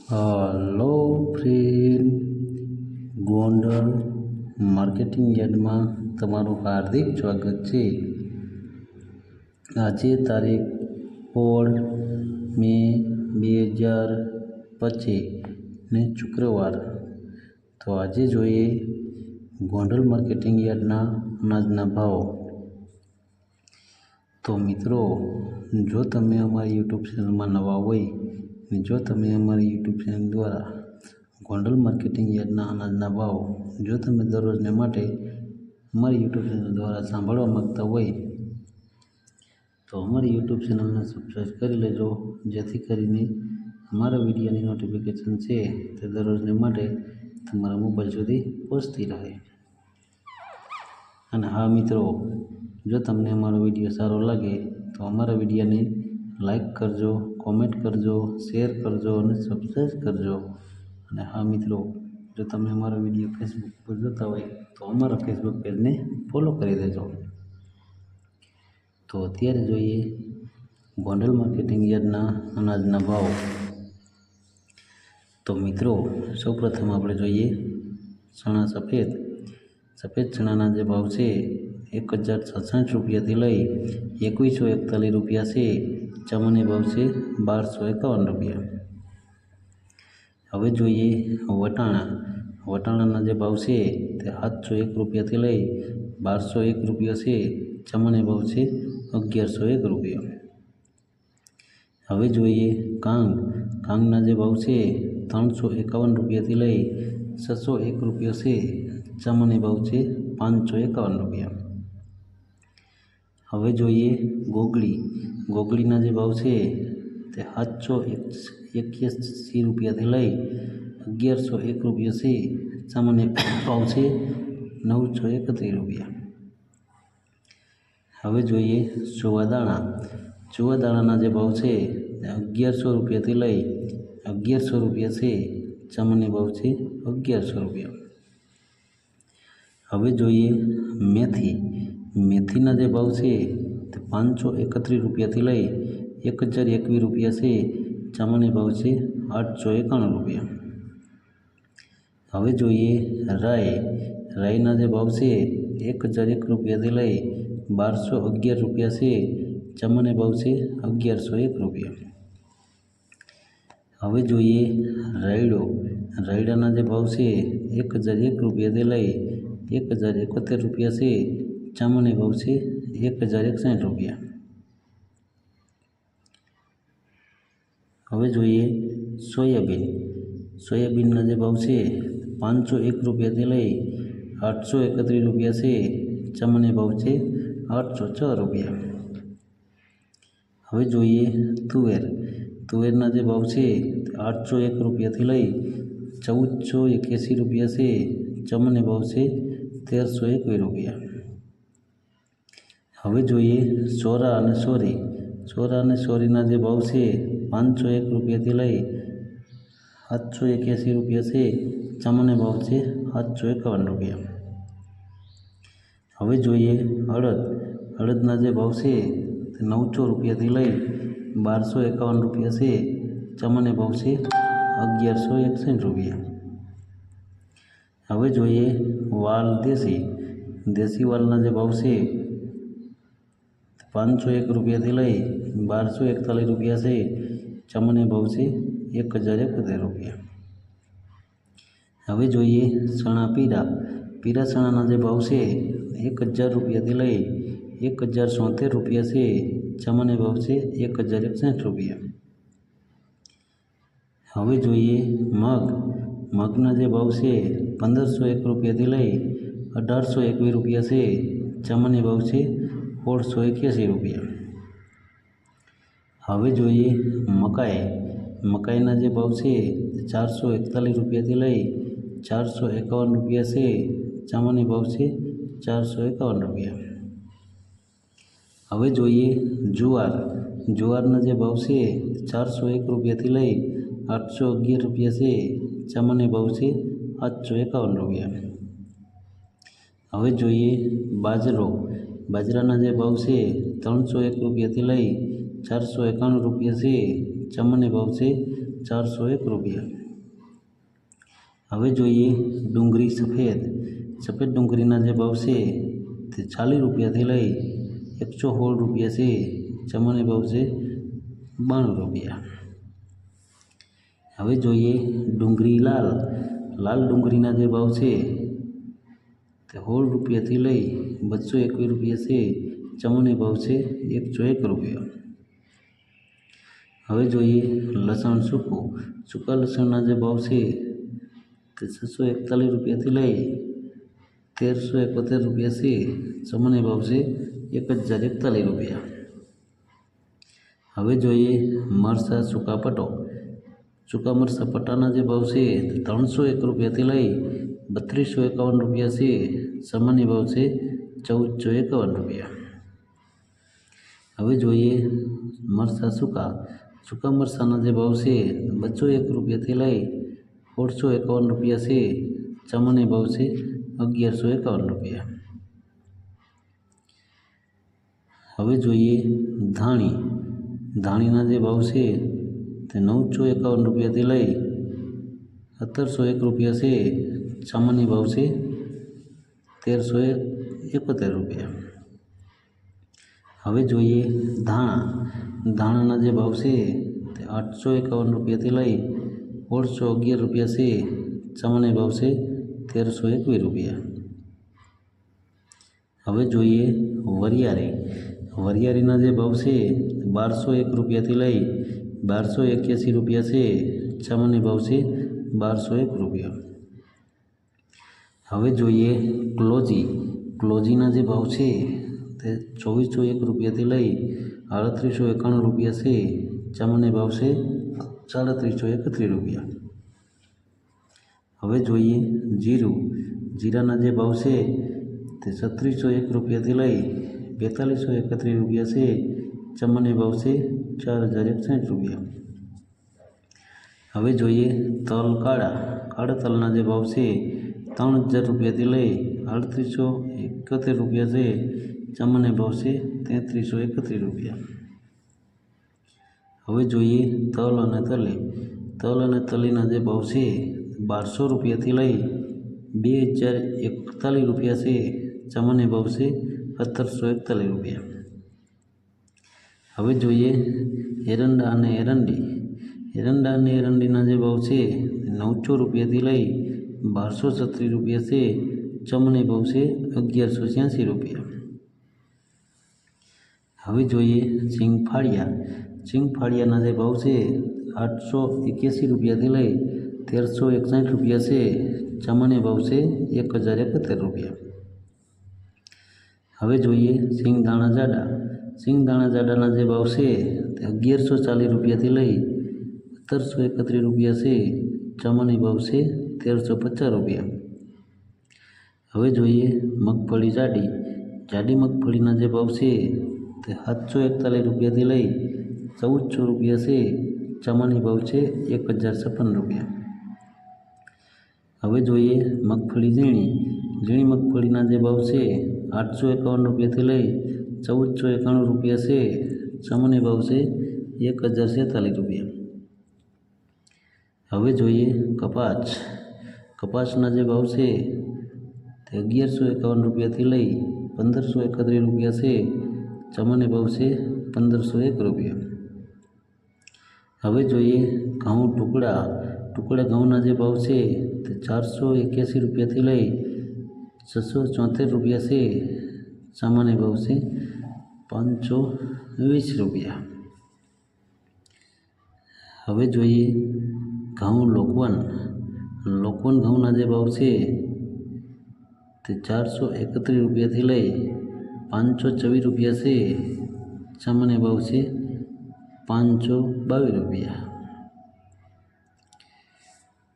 Hello friend, Gondal marketing યાર્ડમાં તમારું હાર્દિક સ્વાગત છે। આજે તારીખ 16 મે 2025 ને શુક્રવાર। તો આજે જોઈએ ગોંડલ માર્કેટિંગ યાર્ડના અનાજના ભાવ। તો મિત્રો, જો તમે અમારી યુટ્યુબ ચેનલમાં નવા હોય અને જો તમે અમારી યુટ્યુબ ચેનલ દ્વારા ગોંડલ માર્કેટિંગ યાર્ડના અનાજના ભાવ જો તમે દરરોજને માટે અમારી યુટ્યુબ ચેનલ દ્વારા સાંભળવા માગતા હોય તો અમારી યુટ્યુબ ચેનલને સબસ્ક્રાઈબ કરી લેજો, જેથી કરીને અમારા વિડીયોની નોટિફિકેશન છે તે દરરોજને માટે તમારા મોબાઈલ સુધી પહોંચતી રહે। અને હા મિત્રો, જો તમને અમારો વિડીયો સારો લાગે તો અમારા વિડીયોને લાઈક કરજો, કોમેન્ટ કરજો, શેર કરજો અને સબસ્ક્રાઈબ કરજો। અને હા મિત્રો, જો તમે અમારો વિડીયો ફેસબુક પર જોતા હોય તો અમારા ફેસબુક પેજને ફોલો કરી દેજો। તો અત્યારે જોઈએ ગોંડલ માર્કેટિંગ યાર્ડના અનાજના ભાવ। તો મિત્રો, સૌપ્રથમ આપણે જોઈએ ચણા સફેદ ચણાના જે ભાવ છે 1067 રૂપિયાથી લઈ 2141 રૂપિયા છે। ચમાની ભાવ છે 1251 રૂપિયા। હવે જોઈએ વટાણાના જે ભાવ છે તે 701 રૂપિયાથી લઈ 1201 રૂપિયા છે। ચમાની ભાવ છે 1101 રૂપિયા। હવે જોઈએ કાંગના જે ભાવ છે 351 રૂપિયાથી લઈ 601 રૂપિયા છે। ચમાની ભાવ છે 551 રૂપિયા। હવે જોઈએ ગોગળીના જે ભાવ છે તે 781 રૂપિયાથી લઈ 1101 રૂપિયા છે। સામાન્ય ભાવ છે 931 રૂપિયા। હવે જોઈએ ચોવાદાણાના જે ભાવ છે 1100 રૂપિયાથી લઈ 1100 રૂપિયા છે। સામાન્ય ભાવ છે 1100 રૂપિયા। હવે જોઈએ મેથીના જે ભાવ છે તે 531 રૂપિયાથી લઈ 1021 રૂપિયા છે। સામાન્ય ભાવ છે 891 રૂપિયા। હવે જોઈએ રાઈના જે ભાવ છે 1001 રૂપિયાથી લઈ 1211 રૂપિયા છે। સામાન્ય ભાવ છે 1101 રૂપિયા। હવે જોઈએ રાયડાના જે ભાવ છે 1001 રૂપિયાથી લઈ 1071 રૂપિયા છે। સામાન્ય ભાવ છે 1061 રૂપિયા। હવે જોઈએ સોયાબીનના જે ભાવ છે 501 રૂપિયાથી લઈ 831 રૂપિયા છે। સામાન્ય ભાવ છે 806 રૂપિયા। હવે જોઈએ તુવેરના જે ભાવ છે 801 રૂપિયાથી લઈ 1481 રૂપિયા છે। સામાન્ય ભાવ છે 1321 રૂપિયા। હવે જોઈએ સોરા અને સોરીના જે ભાવ છે 501 રૂપિયાથી લઈ 781 રૂપિયા છે। સામાન્ય ભાવ છે 751 રૂપિયા। હવે જોઈએ અડદના જે ભાવ છે તે 900 રૂપિયાથી લઈ 1251 રૂપિયા છે। સામાન્ય ભાવ છે 1161 રૂપિયા। હવે જોઈએ દેશી વાલના જે ભાવ છે 501 રૂપિયાથી લઈ 1241 રૂપિયા છે। સામાન્ય ભાવ છે 1071 રૂપિયા। હવે જોઈએ પીળા ચણાના જે ભાવ છે 1000 રૂપિયાથી લઈ 1073 રૂપિયા છે। સામાન્ય ભાવ છે 1061 રૂપિયા। હવે જોઈએ મગના જે ભાવ છે 1501 રૂપિયાથી લઈ 1821 રૂપિયા છે। સામાન્ય ભાવ છે 1681 રૂપિયા। હવે જોઈએ મકાઈના જે ભાવ છે 441 રૂપિયાથી લઈ 451 રૂપિયા છે। સામાન્ય ભાવ છે 451 રૂપિયા। હવે જોઈએ જુવારના જે ભાવ છે 401 રૂપિયાથી લઈ 811 રૂપિયા છે। સામાન્ય ભાવ છે 851 રૂપિયા। હવે જોઈએ બાજરાના જે ભાવ છે 301 રૂપિયાથી લઈ 491 રૂપિયા છે। સામાન્ય ભાવ છે ₹401. હવે જોઈએ ડુંગળી સફેદ ડુંગળીના જે ભાવ છે તે ₹40થી લઈ ₹116 છે. સામાન્ય ભાવ છે ₹92. હવે જોઈએ ડુંગળી લાલ ડુંગળીના જે ભાવ છે તે ₹16થી લઈ ₹221 છે. સામાન્ય ભાવ છે ₹101. હવે જોઈએ લસણ સૂકા લસણના જે ભાવ છે તે ₹641થી લઈ ₹1371 છે. સામાન્ય ભાવ છે ₹1041. હવે જોઈએ મરચાં સૂકા મરચાં પટ્ટાના જે ભાવ છે તે ₹301થી લઈ ₹3251 છે. સામાન્ય ભાવ છે ₹1451. હવે જોઈએ મરચાં સૂકા મરચાંના જે ભાવ છે ₹201થી લઈ ₹1,451 છે. સામાન્ય ભાવ છે ₹1,151. હવે જોઈએ ધાણીના જે ભાવ છે તે ₹951થી લઈ ₹1,701 છે. સામાન્ય ભાવ છે ₹1,371. હવે જોઈએ ધાણાના જે ભાવ છે તે ₹851થી લઈ ₹1,811 છે. સામાન્ય ભાવ છે ₹1,321. હવે જોઈએ વરિયાળીના જે ભાવ છે ₹1201થી લઈ ₹1281 છે. સામાન્ય ભાવ છે ₹1201. હવે જોઈએ ક્લોજીના જે ભાવ છે તે ₹2401થી લઈ ₹3891 છે. સામાન્ય ભાવ છે ₹3731. હવે જોઈએ જીરાના જે ભાવ છે તે ₹3601થી લઈ ₹4231 છે. સામાન્ય ભાવ છે ₹4061. હવે જોઈએ કાળા તલના જે ભાવ છે ₹3000થી લઈ ₹3871 છે. સામાન્ય ભાવ છે ₹3331. હવે જોઈએ તલ અને તલીના જે ભાવ છે ₹1200થી લઈ ₹2041 છે. સામાન્ય ભાવ છે ₹1741. હવે જોઈએ એરંડા અને એરંડીના જે ભાવ છે ₹900થી લઈ ₹1236 છે. સામાન્ય ભાવ છે ₹1186. હવે જોઈએ સિંગફાળિયાના જે ભાવ છે ₹881થી લઈ ₹1361 છે. સામાન્ય ભાવ છે ₹1071. હવે જોઈએ સિંગદાણા જાડાના જે ભાવ છે તે ₹1140થી લઈ ₹1731 છે. સામાન્ય ભાવ છે ₹1350. હવે જોઈએ મગફળી જાડી મગફળીના જે ભાવ છે તે ₹741થી લઈ ₹1400 છે. સામાન્ય ભાવ છે ₹1056. હવે જોઈએ મગફળી ઝીણી મગફળીના જે ભાવ છે ₹851થી લઈ ₹1491 છે. સામાન્ય ભાવ છે ₹1046. હવે જોઈએ કપાસના જે ભાવ છે તે ₹1151થી લઈ ₹1531 છે. સામાન્ય ભાવ છે ₹1501. હવે જોઈએ ટુકડા ઘઉંના જે ભાવ છે તે ₹481થી લઈ ₹674 છે. સામાન્ય ભાવ છે ₹520. હવે જોઈએ ઘઉં લોકવન ઘઉંના જે ભાવ છે તે ₹431થી લઈ ₹524 છે. સામાન્ય ભાવ છે ₹522.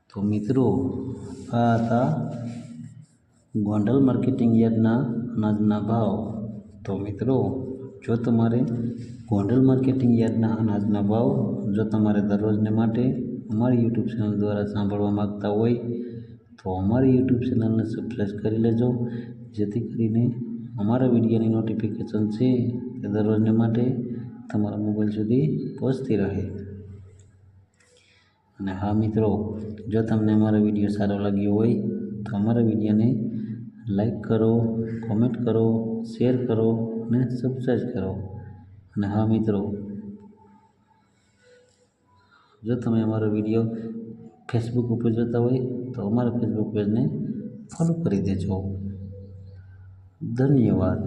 તો મિત્રો આ હતા ગોંડલ માર્કેટિંગ યાર્ડના અનાજના ભાવ. તો મિત્રો જો તમારે ગોંડલ માર્કેટિંગ યાર્ડના અનાજના ભાવ જો તમારે દરરોજને માટે અમારી યુટ્યુબ ચેનલ દ્વારા સાંભળવા માગતા હોય તો અમારી યુટ્યુબ ચેનલને સબસ્ક્રાઈબ કરી લેજો, જેથી કરીને અમારા વિડીયોની નોટિફિકેશન છે તે દરરોજને માટે તમારા મોબાઈલ સુધી પહોંચતી રહે. અને હા મિત્રો, જો તમને અમારો વિડીયો સારો લાગ્યો હોય તો અમારા વિડીયોને લાઈક કરો, કોમેન્ટ કરો, શેર કરો અને સબસ્ક્રાઈબ કરો. અને હા મિત્રો, જો તમે અમારો વિડીયો ફેસબુક ઉપર જોતા હોય તો અમારા ફેસબુક પેજને ફોલો કરી દેજો. ધન્યવાદ.